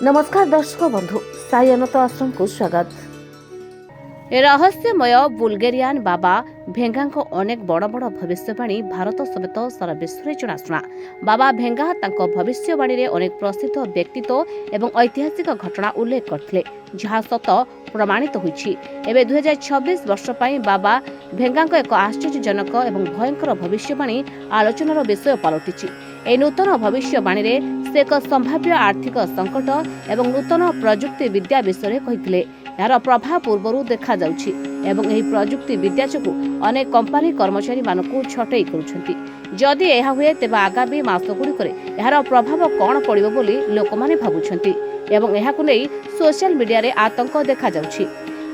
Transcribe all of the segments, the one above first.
नमस्कार दर्शक बंधु, साई अनंत आश्रम को स्वागत। रहस्यमय बुल्गेरियान बाबा भेंगा अनेक बड़ बड़ भविष्यवाणी भारत समेत सारा विश्व में जनाशुना। बाबा भेंगा तांको भविष्यवाणी रे अनेक प्रसिद्ध व्यक्तित्व एवं ऐतिहासिक घटना उल्लेख करथिले, जहाँ सत प्रमाणित होईछि। एबे 2026 वर्ष पई बाबा भेंगा एक आश्चर्यजनक एवं भयंकर भविष्यवाणी आलोचनार विषय पलटिछि। ए नूतन भविष्यवाणी रे से एक संभाव्य आर्थिक संकट एवं नूतन प्रजुक्ति विद्या विषय कहिथिले। यार प्रभाव पूर्वरु देखा जाउछि एवं एही प्रजुक्ति विद्या जोगु अनेक कंपनी कर्मचारी मानकु छटई करूछंती। जदि एहा हुए तेबे आगामी मासगुड़िकरे यार प्रभाव कौन पड़िबो बोली लोकमाने भाबुछंती एवं एहाकु नै सोशल मीडिया रे आतंक देखा जाउछि।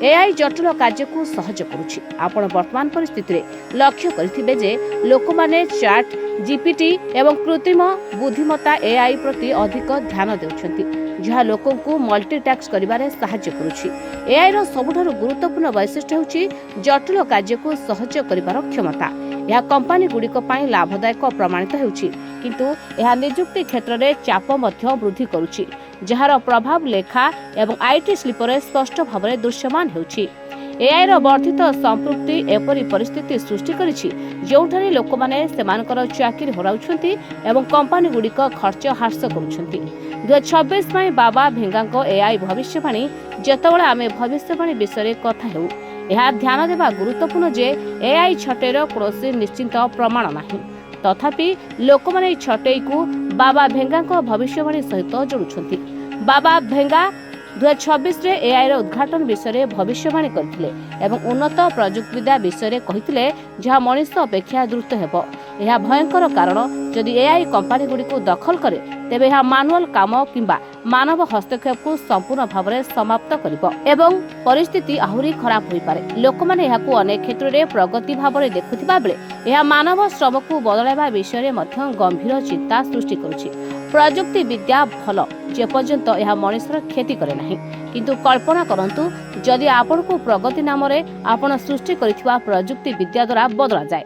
एआई जटिल कार्य को सहज करुछि। आपण वर्तमान परिस्थिति रे लक्ष्य करिथिबे जे लोकमाने चैट जीपीटी एवं कृत्रिम बुद्धिमत्ता एआई प्रति अधिक ध्यान देउछंती, जहा लोकन को मल्टीटास्क करिबारे सहायता करुछि। एआई रो सबुठारु गुरुत्वपूर्ण वैशिष्ट्य होछि जटिल कार्य को सहज करिबार क्षमता। यह कंपनी गुड़िक पई लाभदायक प्रमाणित होछि, किंतु यह नियुक्ति क्षेत्र में चाप मध्य वृद्धि करुछि, जहार प्रभाव लेखा एवं आईटी शिल्परे स्पष्ट भाव में दृश्यमान होछि। एआई रो वर्धित संपृक्ति एपरी परिस्थिति सृष्टि करिछि जोठारे लोकमाने सेमानकर चाकरी हराउछंती एवं कंपनी गुड़िक खर्च ह्रास करुछंती। 2026 में बाबा भेंगाको एआई भविष्यवाणी जेतेबेले आमे भविष्यवाणी विषय कथा हेउ, यह ध्यान देवा गुरुत्वपूर्ण जे एआई छटेर कौनसी निश्चित प्रमाण नाही। तथापि लोकमाने छटेई को बाबा भेंगाको भविष्यवाणी सहित जोड़ुछंती। बाबा भेंगा 2026 रे एआई रो उद्घाटन विषय भविष्यवाणी करथिले एवं उन्नत प्रजुक्तिविद्या विषय कहिथिले, जहा मनुष्य अपेक्षा द्रुत हेबो। यह भयंकर कारण जदि एआई कंपनी गुडी को दखल करे तेबे यह मानुअल काम किंबा मानव हस्तक्षेप को संपूर्ण भाव में समाप्त करिबो एवं परिस्थिति आहुरी खराब होई पारे। लोकमाने यहाकू अनेक क्षेत्र में प्रगति भाव में देखुथिबा बेले यह मानव श्रम को बदलाइबा विषय मध्य गंभीर चिंता सृष्टि करुछि। प्रजुक्ति विद्या भल जे पर्यंत यह मनुष्यर क्षति करे नाही, किंतु कल्पना करंतु जदि आपण को प्रगति नाम रे आपण सृष्टि करिथिबा प्रजुक्ति विद्या द्वारा बदला जाए।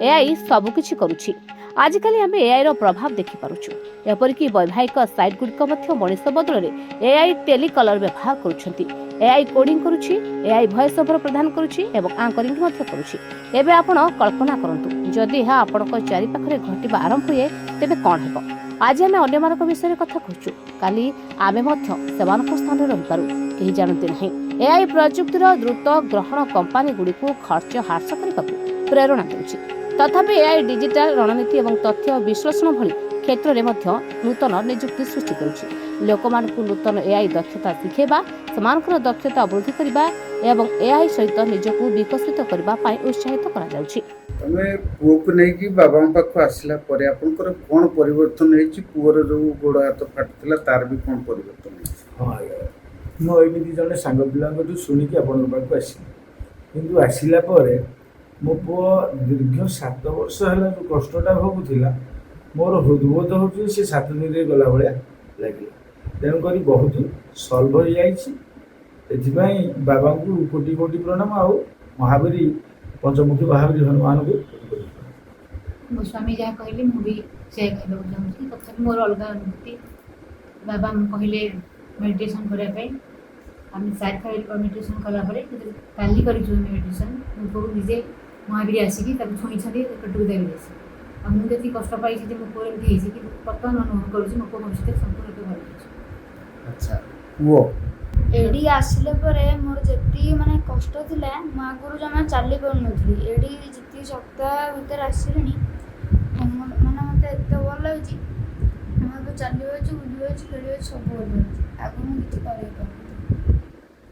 एआई सब किछि करुछि। आजिकाली आम एआई रो प्रभाव देखि पारुछु। एपरिक वैवाहिक साइट गुड़िक मध्य मनुष्य बदल एआई टेलीकलर व्यवहार करुछंती। एआई कोडिंग करुछि, एआई वॉइस ओवर प्रदान करुछि एवं आंकरिंग मध्य करुछि। एबे आपण कल्पना करंतु जदि यह आपणक चारि पाखरे घटिबा आरंभ हुए तेबे कोन हेबो। आज आम अन्यमानक विषय कथा कहूँ, काली आमे मध्य सेमानक स्थान रही पारू केही जानते नहीं। एआई प्रजुक्तिर द्रुत ग्रहण कंपनी गुड़िक खर्च ह्रास करने प्रेरणा देउछि। तथापि एआई डिजिटल रणनीति एवं तथ्य विश्लेषण भली क्षेत्र में मध्य नूतन नियुक्ति सृष्टि करुछि। लोकमानकु नूतन एआई दक्षता शिखेबा, समानकर दक्षता वृद्धि करबा एवं एआई सहित निजकु विकसित करबा पई उत्साहित करा जाउछि। तमे पुओ को नै कि बाबा पाखु आसिला परे आपनकर कोन परिवर्तन हेछि? पुओर जो गोड़ हाथ फाटथिला तार भी कोन परिवर्तन हेछि? हां, मो एमिति जने सांग पिलांग जो सुनि कि आपन पाखु आसी, किंतु आसिला परे मो पुओ दीर्घ 7 वर्ष हला जो कष्टटा भोगुथिला मोर हृदबोध होछि से 7 दिन रे गला भलिया लागिला। तेनु करी बहुत सॉल्व हो जाइछि। एथिबाई बाबा को कोटि कोटि प्रणाम आउ महावीरी पंचमुखी महावीरी हनुमान को मो स्वामी जहाँ कहले मु भी से कहबो चाहूँ। तथापि मोर अलग अनुभूति बाबा कहले मेडिटेशन करने आम साइड फाइल मेडिटेशन कला काली कर मेडिटेशन मो निजे महावीर आसिकी छुई पेटू देवी मुझे कष्ट पाई मो पुओ एमती कि बर्तमान अनुभव करुँच मो पुओ भविष्य संपूर्ण भल। अच्छा पुओ एडी आसिले परे मोर जेती माने कष्ट थिला मो आगुरु जमा चाली पाउनथली। एडी जेती सप्ताह भीतर आसिलेनी माने मते एते भल लागुची। मो तो चाली होची, बुझी होची, खेली होची, सब भल लागुची। आगु मु किछि करै